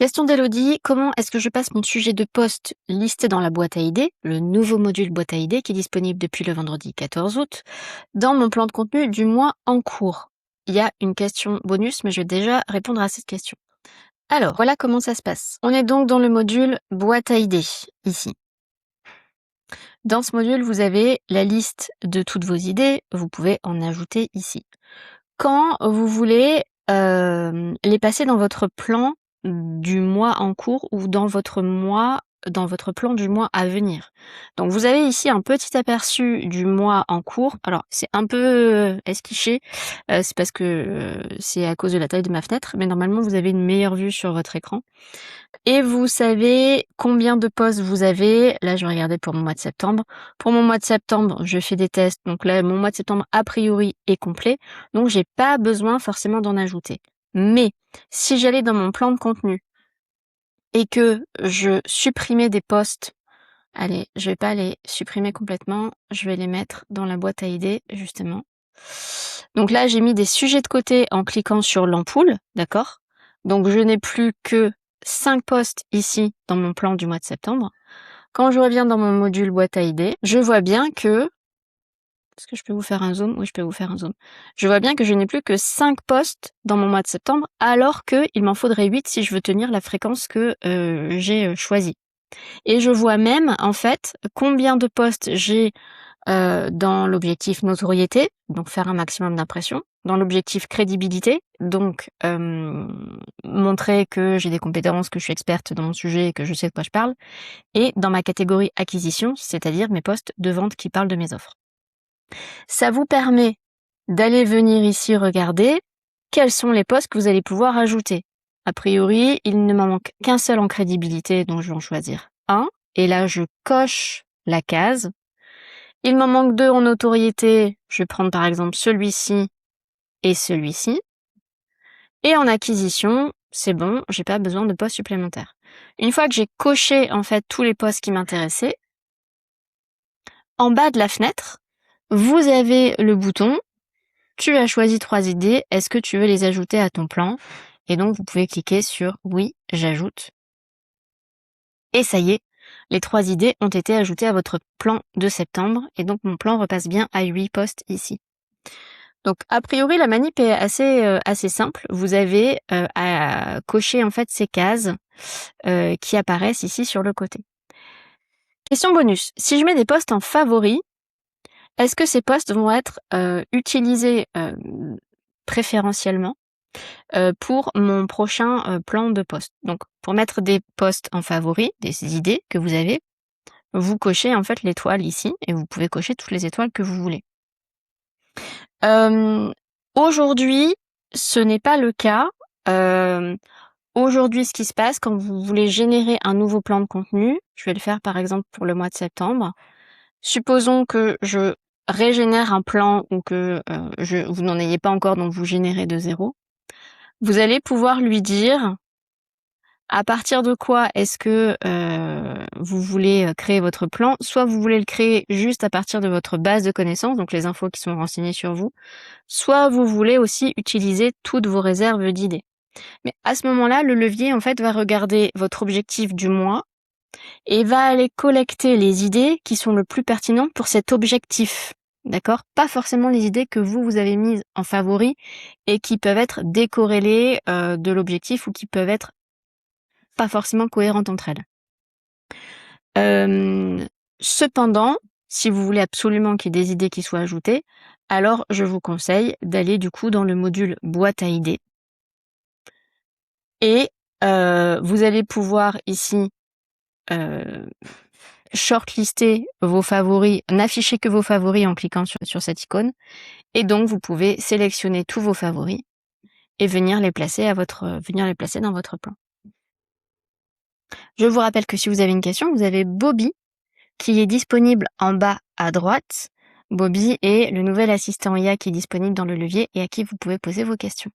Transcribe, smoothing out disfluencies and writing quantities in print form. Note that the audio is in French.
Question d'Elodie, comment est-ce que je passe mon sujet de poste listé dans la boîte à idées, le nouveau module boîte à idées qui est disponible depuis le vendredi 14 août, dans mon plan de contenu du mois en cours? Il y a une question bonus, mais je vais déjà répondre à cette question. Alors, voilà comment ça se passe. On est donc dans le module boîte à idées, ici. Dans ce module, vous avez la liste de toutes vos idées, vous pouvez en ajouter ici. Quand vous voulez les passer dans votre plan du mois en cours ou dans votre plan du mois à venir. Donc vous avez ici un petit aperçu du mois en cours. Alors c'est un peu esquiché, c'est parce que c'est à cause de la taille de ma fenêtre, mais normalement vous avez une meilleure vue sur votre écran. Et vous savez combien de postes vous avez. Là, je vais regarder pour mon mois de septembre. Pour mon mois de septembre, je fais des tests. Donc là, mon mois de septembre, a priori, est complet. Donc, j'ai pas besoin forcément d'en ajouter. Mais si j'allais dans mon plan de contenu et que je supprimais des postes, allez, je vais pas les supprimer complètement. Je vais les mettre dans la boîte à idées, justement. Donc là, j'ai mis des sujets de côté en cliquant sur l'ampoule, d'accord? Donc, je n'ai plus que 5 postes ici dans mon plan du mois de septembre. Quand je reviens dans mon module boîte à idées, je vois bien que... Est-ce que je peux vous faire un zoom? Oui, je peux vous faire un zoom. Je vois bien que je n'ai plus que 5 postes dans mon mois de septembre, alors qu'il m'en faudrait 8 si je veux tenir la fréquence que j'ai choisie. Et je vois même, en fait, combien de postes j'ai dans l'objectif notoriété, donc faire un maximum d'impressions, dans l'objectif crédibilité, donc montrer que j'ai des compétences, que je suis experte dans mon sujet et que je sais de quoi je parle, et dans ma catégorie acquisition, c'est-à-dire mes postes de vente qui parlent de mes offres. Ça vous permet d'aller venir ici regarder quels sont les postes que vous allez pouvoir ajouter. A priori, il ne m'en manque qu'un seul en crédibilité, donc je vais en choisir un, et là je coche la case. Il m'en manque 2 en notoriété, je vais prendre par exemple celui-ci et celui-ci. Et en acquisition, c'est bon, j'ai pas besoin de postes supplémentaires. Une fois que j'ai coché en fait tous les postes qui m'intéressaient, en bas de la fenêtre, vous avez le bouton « Tu as choisi 3 idées, est-ce que tu veux les ajouter à ton plan ?» Et donc vous pouvez cliquer sur « Oui, j'ajoute ». Et ça y est, les 3 idées ont été ajoutées à votre plan de septembre, et donc mon plan repasse bien à 8 postes ici. Donc a priori la manip est assez simple. Vous avez à cocher en fait ces cases qui apparaissent ici sur le côté. Question bonus, si je mets des postes en favoris, est-ce que ces postes vont être utilisés préférentiellement pour mon prochain plan de poste? Donc pour mettre des postes en favoris, des idées que vous avez, vous cochez en fait l'étoile ici et vous pouvez cocher toutes les étoiles que vous voulez. Aujourd'hui, ce n'est pas le cas. Aujourd'hui, ce qui se passe quand vous voulez générer un nouveau plan de contenu, je vais le faire par exemple pour le mois de septembre. Supposons que je régénère un plan ou que vous n'en ayez pas encore, donc vous générez de zéro. Vous allez pouvoir lui dire à partir de quoi est-ce que vous voulez créer votre plan. Soit vous voulez le créer juste à partir de votre base de connaissances, donc les infos qui sont renseignées sur vous, soit vous voulez aussi utiliser toutes vos réserves d'idées. Mais à ce moment-là, le levier, en fait, va regarder votre objectif du mois et va aller collecter les idées qui sont le plus pertinentes pour cet objectif. D'accord? Pas forcément les idées que vous avez mises en favori et qui peuvent être décorrélées de l'objectif ou qui peuvent être pas forcément cohérentes entre elles. Cependant, si vous voulez absolument qu'il y ait des idées qui soient ajoutées, alors je vous conseille d'aller du coup dans le module boîte à idées. Et vous allez pouvoir ici shortlister vos favoris, n'afficher que vos favoris en cliquant sur cette icône. Et donc vous pouvez sélectionner tous vos favoris et venir les placer dans votre plan. Je vous rappelle que si vous avez une question, vous avez Bobby qui est disponible en bas à droite. Bobby est le nouvel assistant IA qui est disponible dans le levier et à qui vous pouvez poser vos questions.